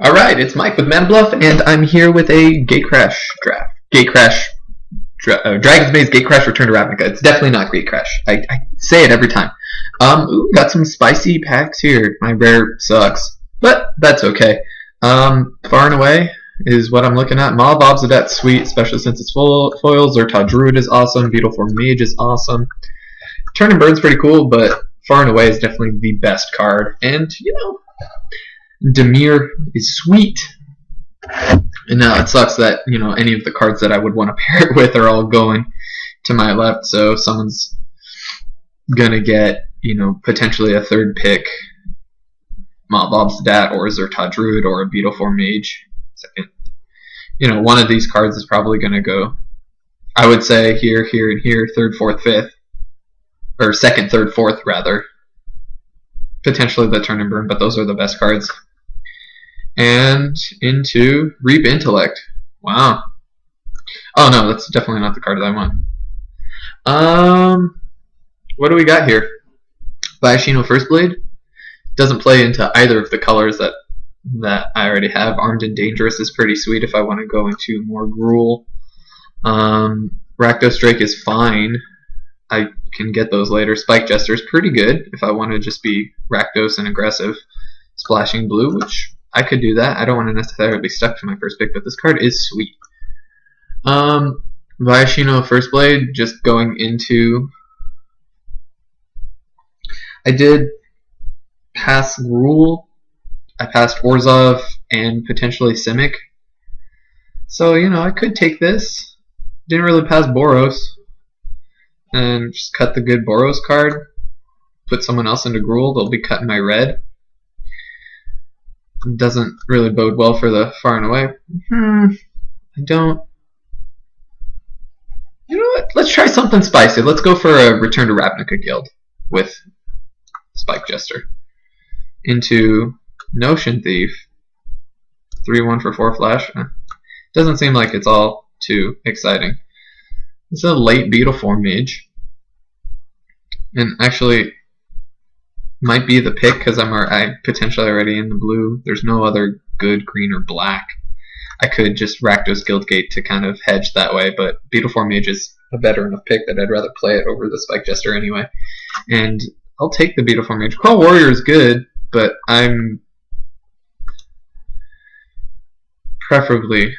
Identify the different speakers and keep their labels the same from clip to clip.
Speaker 1: Alright, it's Mike with Man Bluff, and I'm here with a Gatecrash draft. Dragon's Maze Gatecrash Return to Ravnica. It's definitely not Gatecrash. I say it every time. Got some spicy packs here. My rare sucks, but that's okay. Far and away is what I'm looking at. Mob Obsidat's sweet, especially since it's foils. Zertod Druid is awesome. Beetleform Mage is awesome. Turn and Burn's pretty cool, but far and away is definitely the best card. And, you know, Dimir is sweet. And now it sucks that, you know, any of the cards that I would want to pair it with are all going to my left, so someone's gonna get, you know, potentially a third pick Mob Obsidat or Zertod Druid or a Beetleform Mage. Second. You know, one of these cards is probably gonna go, I would say, here, here, and here, third, fourth, fifth. Or second, third, fourth, rather. Potentially the Turn and Burn, but those are the best cards. And into Reap Intellect. Wow. Oh no, that's definitely not the card that I want. What do we got here? Viashino First Blade. Doesn't play into either of the colors that I already have. Armed and Dangerous is pretty sweet if I want to go into more Gruul. Rakdos Drake is fine. I can get those later. Spike Jester is pretty good if I want to just be Rakdos and aggressive. Splashing Blue, which I could do that. I don't want to necessarily be stuck to my first pick, but this card is sweet. Viashino First Blade, just going into... I did pass Gruul. I passed Orzhov and potentially Simic. So, you know, I could take this. Didn't really pass Boros. And just cut the good Boros card. Put someone else into Gruul. They'll be cutting my red. Doesn't really bode well for the far and away. I don't... You know what? Let's try something spicy. Let's go for a Return to Ravnica Guild with Spike Jester. Into Notion Thief. 3-1 for 4 flash. Doesn't seem like it's all too exciting. This is a late Beetleform Mage. And actually... might be the pick because I potentially already in the blue. There's no other good green or black. I could just Rakdos Guildgate to kind of hedge that way, but Beetleform Mage is a better enough pick that I'd rather play it over the Spike Jester anyway. And I'll take the Beetleform Mage. Call Warrior is good, but I'm preferably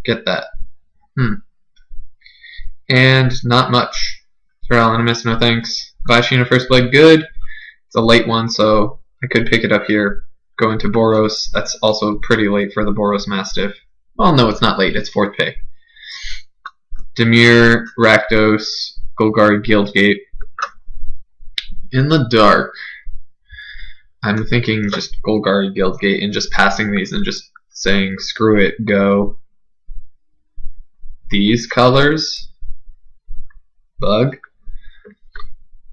Speaker 1: get that. And not much. Feral Animus, no thanks. Viashino First Blade, good. It's a late one, so I could pick it up here. Go into Boros. That's also pretty late for the Boros Mastiff. Well, no, it's not late. It's 4th pick. Dimir, Rakdos, Golgari, Guildgate. In the dark, I'm thinking just Golgari, Guildgate, and just passing these and just saying, screw it, go. These colors. Bug.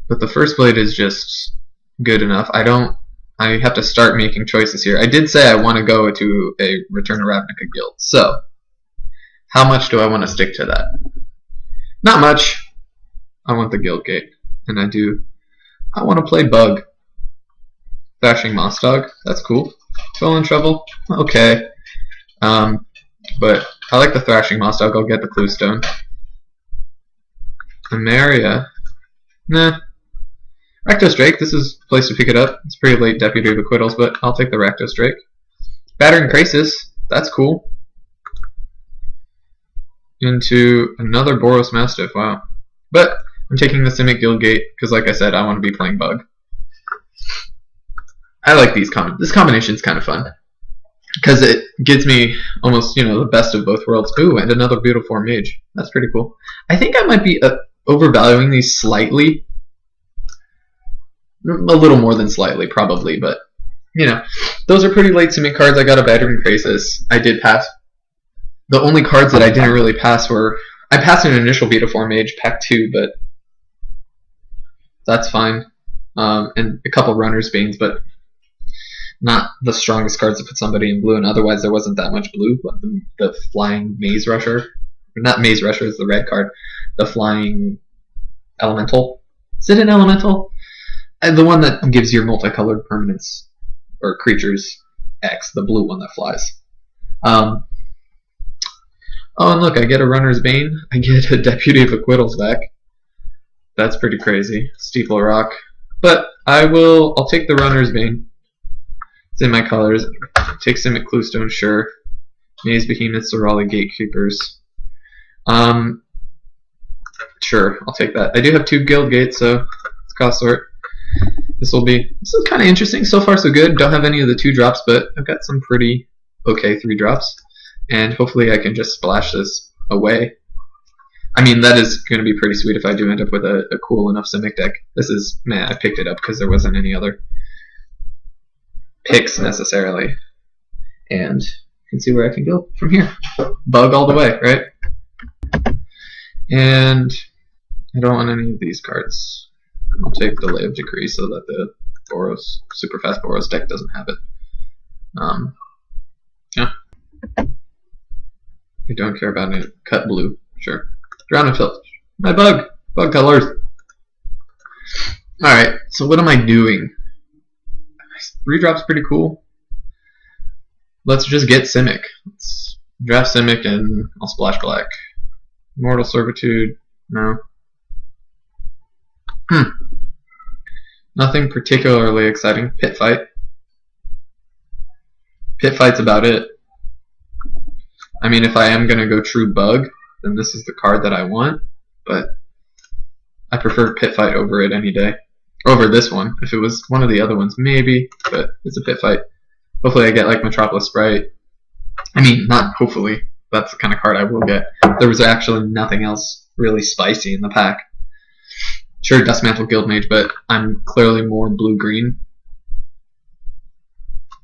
Speaker 1: But the First Blade is just good enough. I have to start making choices here. I did say I want to go to a Return to Ravnica Guild. So, how much do I want to stick to that? Not much. I want the Guildgate. And I want to play Bug. Thrashing Mossdog. That's cool. Troll and Shovel. Okay. But I like the Thrashing Mossdog. I'll get the Clue Stone. Amaria. Nah. Rakdos Drake, this is a place to pick it up. It's pretty late Deputy of Acquittals, but I'll take the Rakdos Drake. Battering Krasis, that's cool. Into another Boros Mastiff, wow. But I'm taking the Simic Guildgate, because like I said, I want to be playing Bug. I like these this combination's kind of fun. Because it gives me almost, you know, the best of both worlds. Ooh, and another Beetleform Mage. That's pretty cool. I think I might be overvaluing these slightly. A little more than slightly, probably, but, you know, those are pretty late Simic cards. I got a Battering Krasis. I did pass. The only cards that I didn't really pass were... I passed an initial Beetleform Mage, pack 2, but that's fine. And a couple Runner's Banes, but not the strongest cards to put somebody in blue, and otherwise there wasn't that much blue. But the Flying Maze Rusher. Or not Maze Rusher, is the red card. The Flying Elemental. Is it an Elemental? The one that gives your multicolored permanents or creatures X, the blue one that flies. Oh, and look, I get a Runner's Bane. I get a Deputy of Acquittals back. That's pretty crazy. Steeple Rock. But I'll take the Runner's Bane. It's in my colors. Take Simic Cluestone, sure. Maze Behemoths are all the Gatekeepers. Sure, I'll take that. I do have 2 Guild Gates, so it's cost sort. This is kind of interesting. So far so good. Don't have any of the 2 drops, but I've got some pretty okay 3 drops. And hopefully I can just splash this away. I mean, that is going to be pretty sweet if I do end up with a cool enough Simic deck. This is, man, I picked it up because there wasn't any other picks necessarily. And you can see where I can go from here. Bug all the way, right? And I don't want any of these cards. I'll take Delay of Decree so that the Boros, super fast Boros deck doesn't have it. Yeah. I don't care about it. Cut blue, sure. Drown and Filch. My bug colors. Alright, so what am I doing? 3 drops pretty cool. Let's just get Simic. Let's draft Simic and I'll splash black. Mortal Servitude, no. Nothing particularly exciting. Pit Fight. Pit Fight's about it. I mean, if I am going to go true bug, then this is the card that I want, but I prefer Pit Fight over it any day. Over this one. If it was one of the other ones, maybe, but it's a Pit Fight. Hopefully I get like Metropolis Sprite. I mean, not hopefully. That's the kind of card I will get. There was actually nothing else really spicy in the pack. Sure, Dustmantle Guildmage, but I'm clearly more blue-green.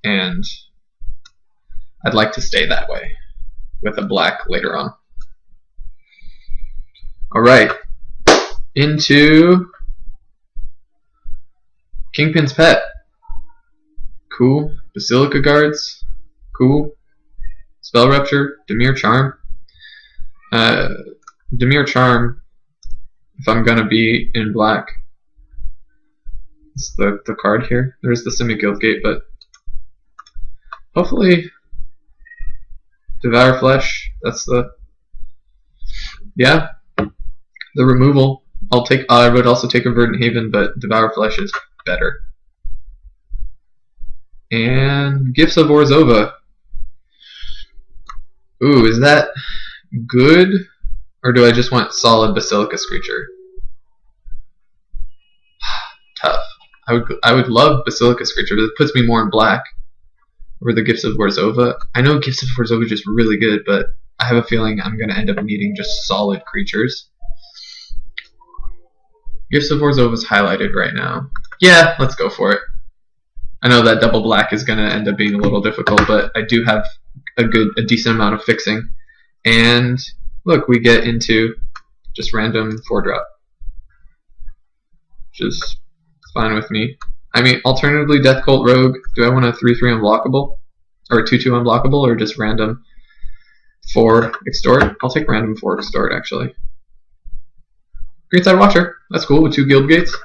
Speaker 1: And I'd like to stay that way with a black later on. Alright, into Kingpin's Pet. Cool. Basilica Guards. Cool. Spell Rupture. Dimir Charm. Dimir Charm, if I'm gonna be in black, it's the card here. There's the Simic Guildgate, but hopefully Devour Flesh, that's the, yeah, the removal. I would also take a Verdant Haven, but Devour Flesh is better. And Gifts of Orzhova. Ooh, is that good? Or do I just want solid Basilica Screecher? Tough. I would love Basilica Screecher, but it puts me more in black over the Gifts of Orzhova. I know Gifts of Orzhova is just really good, but I have a feeling I'm going to end up needing just solid creatures. Gifts of Orzhova is highlighted right now. Yeah, let's go for it. I know that double black is going to end up being a little difficult, but I do have a decent amount of fixing. And look, we get into just random 4-drop, which is fine with me. I mean, alternatively, Death Cult Rogue. Do I want a 3/3 unblockable, or 2/2 unblockable, or just random 4 extort? I'll take random 4 extort actually. Greenside Watcher. That's cool with 2 guild gates.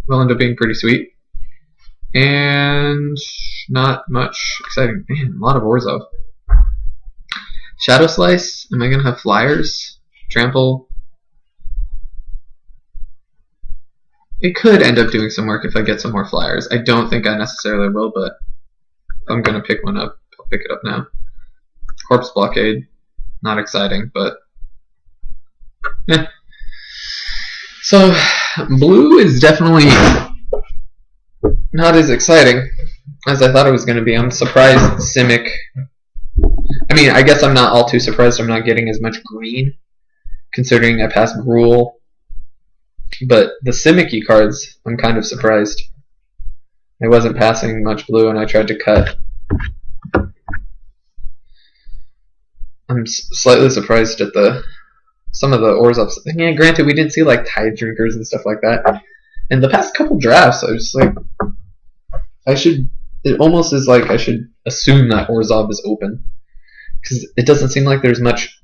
Speaker 1: Will end up being pretty sweet. And not much exciting. Man, a lot of Orzhov. Shadow Slice. Am I gonna have flyers? Trample. It could end up doing some work if I get some more flyers. I don't think I necessarily will, but if I'm gonna pick one up, I'll pick it up now. Corpse Blockade. Not exciting, but eh. So blue is definitely not as exciting as I thought it was going to be. I'm surprised Simic. I mean, I guess I'm not all too surprised I'm not getting as much green, considering I passed Gruul. But the Simic-y cards, I'm kind of surprised. I wasn't passing much blue and I tried to cut. I'm slightly surprised at some of the Orzhovs. Yeah, granted, we didn't see like Tide Drinkers and stuff like that. And the past couple drafts, I was like, it almost is like I should assume that Orzhov is open. Because it doesn't seem like there's much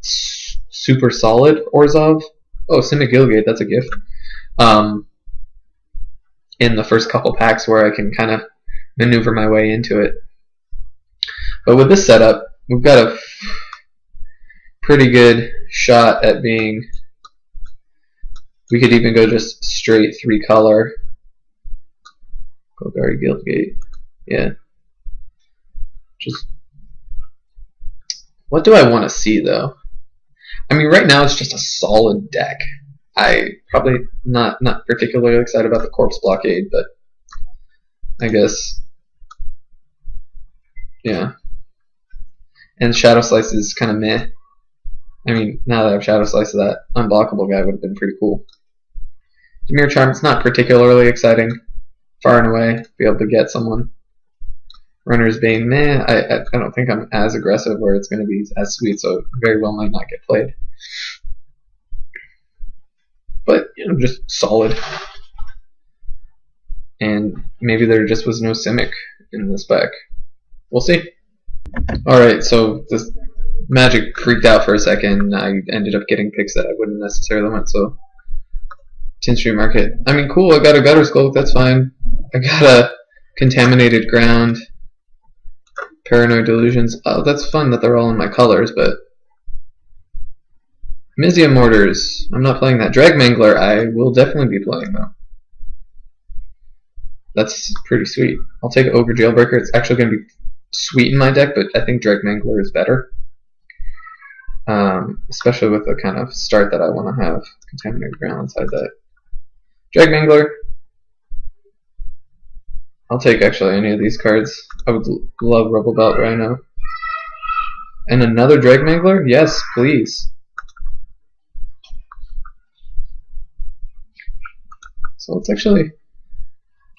Speaker 1: super solid Orzhov. Oh, Simic Guildgate, that's a gift. In the first couple packs where I can kind of maneuver my way into it. But with this setup, we've got a pretty good shot at being. We could even go just straight 3-color. Golgari Guildgate. Yeah. Just. What do I want to see though? I mean, right now it's just a solid deck. I probably not particularly excited about the Corpse Blockade, but I guess, yeah. And Shadow Slice is kind of meh. I mean, now that I have Shadow Slice, that unblockable guy would have been pretty cool. Demir Charm, it's not particularly exciting. Far and away, be able to get someone. Runner's Bane, meh. I don't think I'm as aggressive where it's going to be as sweet, so it very well might not get played. But, you know, just solid. And maybe there just was no Simic in this pack. We'll see. Alright, so this Magic freaked out for a second. I ended up getting picks that I wouldn't necessarily want, so Tin Street Market. I mean, cool, I got a Gutter Skulk, that's fine. I got a Contaminated Ground. Paranoid Delusions. Oh, that's fun that they're all in my colors, but Mizia Mortars. I'm not playing that. Drag Mangler, I will definitely be playing though. That's pretty sweet. I'll take Ogre Jailbreaker. It's actually going to be sweet in my deck, but I think Drag Mangler is better. Especially with the kind of start that I want to have. Contaminated Ground inside that. Drag Mangler. I'll take actually any of these cards. I would love Rubble Belt Rhino. And another Drag Mangler? Yes, please. So let's actually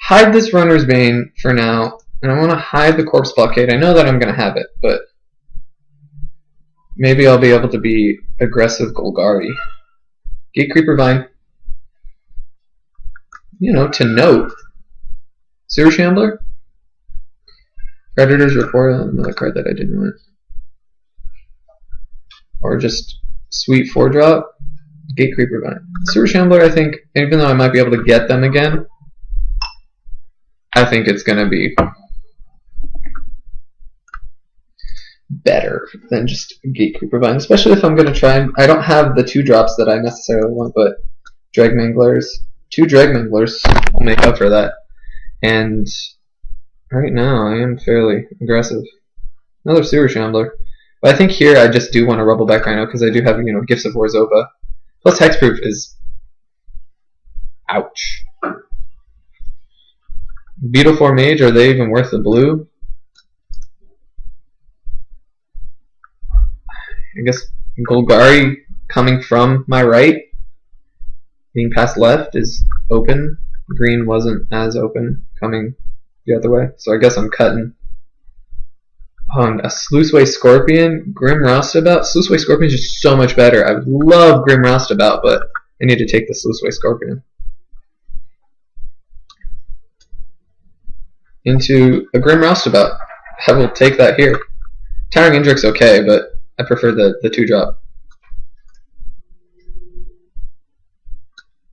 Speaker 1: hide this Runner's Bane for now. And I want to hide the Corpse Blockade. I know that I'm going to have it, but maybe I'll be able to be aggressive Golgari. Gatecreeper Vine. You know, to note. Sewer Shambler? Predator's Report, another card that I didn't want. Or just sweet 4-drop. Gatecreeper Vine. Sewer Shambler, I think, even though I might be able to get them again, I think it's going to be better than just Gatecreeper Vine, especially if I'm going to try and. I don't have the 2-drops that I necessarily want, but Drag Manglers. 2 Drag Manglers will make up for that. And right now, I am fairly aggressive. Another Sewer Shambler. But I think here I just do want to Rubble Back Rhino because I do have, you know, Gifts of Warzova. Plus Hexproof is. Ouch. Beetleform Mage, are they even worth the blue? I guess Golgari coming from my right, being past left is open. Green wasn't as open coming the other way, so I guess I'm cutting. Oh, and a Sluiceway Scorpion, Grim Roustabout. Sluiceway Scorpion is just so much better. I would love Grim Roustabout, but I need to take the Sluiceway Scorpion. Into a Grim Roustabout. I will take that here. Towering Indric's okay, but I prefer the 2-drop.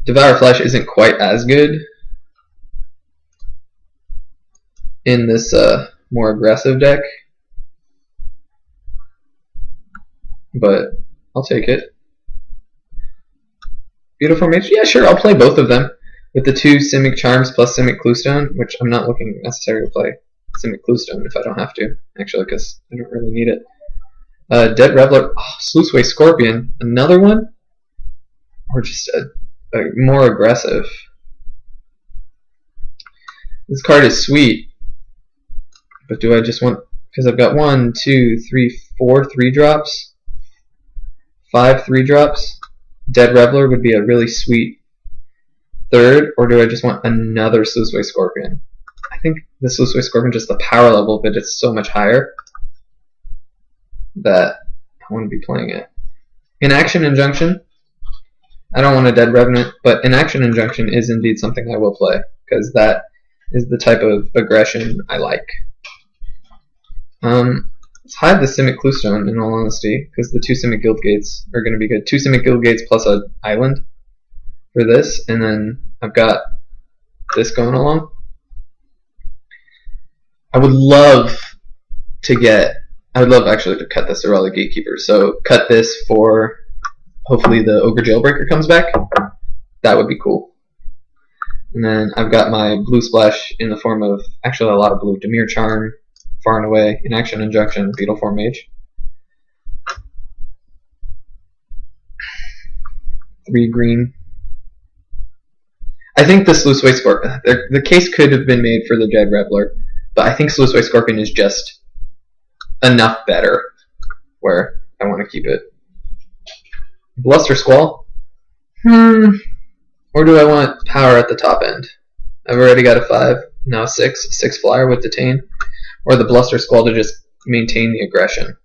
Speaker 1: Devour Flesh isn't quite as good in this more aggressive deck, but I'll take it. Beautiful Mage, yeah, sure, I'll play both of them with the 2 Simic Charms plus Simic Cluestone, which I'm not looking necessarily to play Simic Cluestone if I don't have to, actually, because I don't really need it. Dead Reveler, oh, Sluiceway Scorpion, another one, or just a more aggressive. This card is sweet, but do I just want, because I've got 1, 2, 3, 4 3-drops, 5 3-drops. Dead Reveler would be a really sweet third, or do I just want another Sluiceway Scorpion? I think the Sluiceway Scorpion, just the power level of it is so much higher that I want to be playing it. Inaction Injunction. I don't want a Dead Revenant, but Inaction Injunction is indeed something I will play, because that is the type of aggression I like. Let's hide the Simic Cluestone, in all honesty, because the 2 Simic Guildgates are going to be good. 2 Simic Guildgates plus an island for this, and then I've got this going along. I would love to get. I would love actually to cut the Sorelli Gatekeeper. So cut this for hopefully the Ogre Jailbreaker comes back. That would be cool. And then I've got my blue splash in the form of actually a lot of blue. Demir Charm, Far and Away, Inaction Injunction, Beetle Form Mage. 3 green. I think the Sluiceway Scorpion, the case could have been made for the Dread Reveler, but I think Sluiceway Scorpion is just enough better where I want to keep it. Bluster Squall? Or do I want power at the top end? I've already got a 5, now a 6. 6 flyer with Detain. Or the Bluster Squall to just maintain the aggression.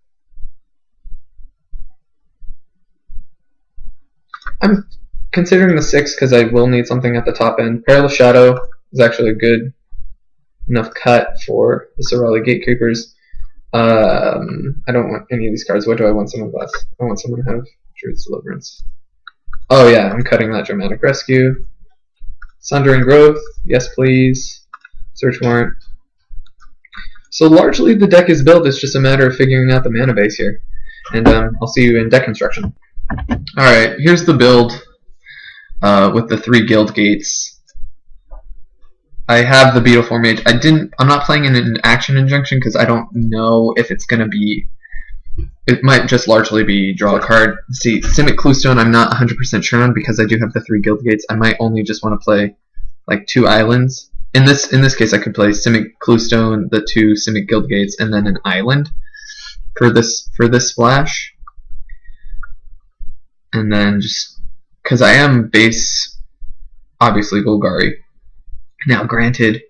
Speaker 1: I'm considering the 6 because I will need something at the top end. Perilous Shadow is actually a good enough cut for the Sorelli Gatekeepers. I don't want any of these cards. What do I want someone less? I want someone to have Druid's Deliverance. Oh yeah, I'm cutting that Dramatic Rescue. Sundering Growth, yes please. Search Warrant. So largely the deck is built, it's just a matter of figuring out the mana base here. And I'll see you in deck construction. Alright, here's the build with the 3 guild gates. I have the Beetle Form Mage. I'm not playing in an Action Injunction because I don't know if it's gonna be. It might just largely be draw a card. See, Simic Cluestone I'm not 100% sure on because I do have the 3 guild gates. I might only just want to play like 2 islands. In this case I could play Simic Cluestone, the 2 Simic guild gates, and then an island for this splash. And then just because I am base obviously Golgari. Now granted,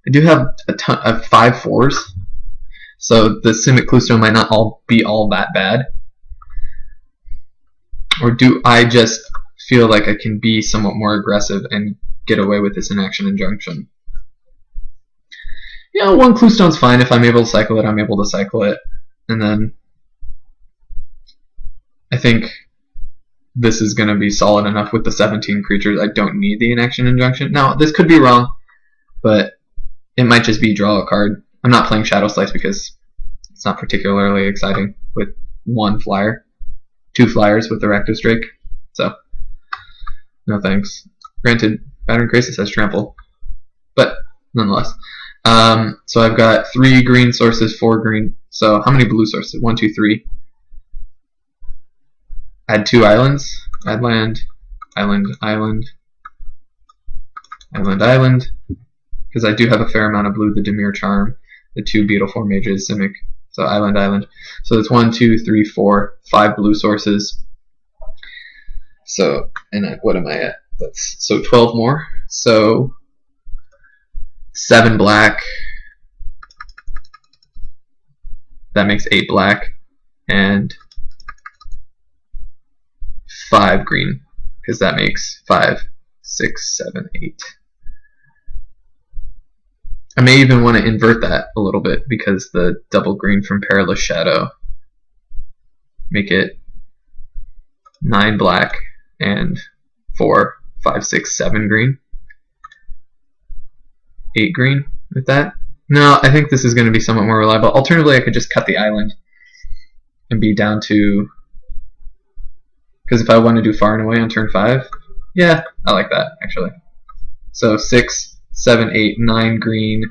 Speaker 1: I do have a ton of 5/4s. So the Simic Cluestone might not be all that bad. Or do I just feel like I can be somewhat more aggressive and get away with this Inaction Injunction? You know, 1 Cluestone's fine. If I'm able to cycle it, I'm able to cycle it. And then I think this is going to be solid enough with the 17 creatures. I don't need the Inaction Injunction. Now, this could be wrong, but it might just be draw a card. I'm not playing Shadow Slice because it's not particularly exciting with 1 flyer. 2 flyers with the Rakdos Drake. So, no thanks. Granted, Pattern Crisis has Trample, but nonetheless. So I've got 3 green sources, 4 green. So how many blue sources? 1, 2, 3. Add 2 islands. Add land, island, island, island, island. Because I do have a fair amount of blue. The Demir Charm, the 2 Beetle Form Mages, Simic. So island, island. So it's 1, 2, 3, 4, 5 blue sources. So, and what am I at? So 12 more. So 7 black. That makes 8 black. And 5 green. Because that makes 5, 6, 7, 8. I may even want to invert that a little bit because the double green from Perilous Shadow make it 9 black and 4, 5, 6, 7 green. 8 green with that. No, I think this is going to be somewhat more reliable. Alternatively, I could just cut the island and be down to... Because if I want to do Far and Away on turn 5, yeah, I like that, actually. So 6, 7, 8, 9 green,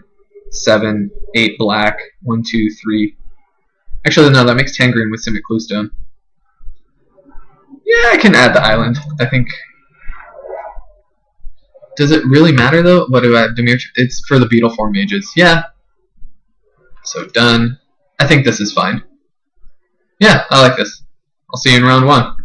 Speaker 1: 7, 8 black, 1, 2, 3. Actually, no, that makes 10 green with Simic Cluestone. Yeah, I can add the island, I think. Does it really matter, though? What do I have? Demir? It's for the Beetle Form Mages. Yeah. So done. I think this is fine. Yeah, I like this. I'll see you in round 1.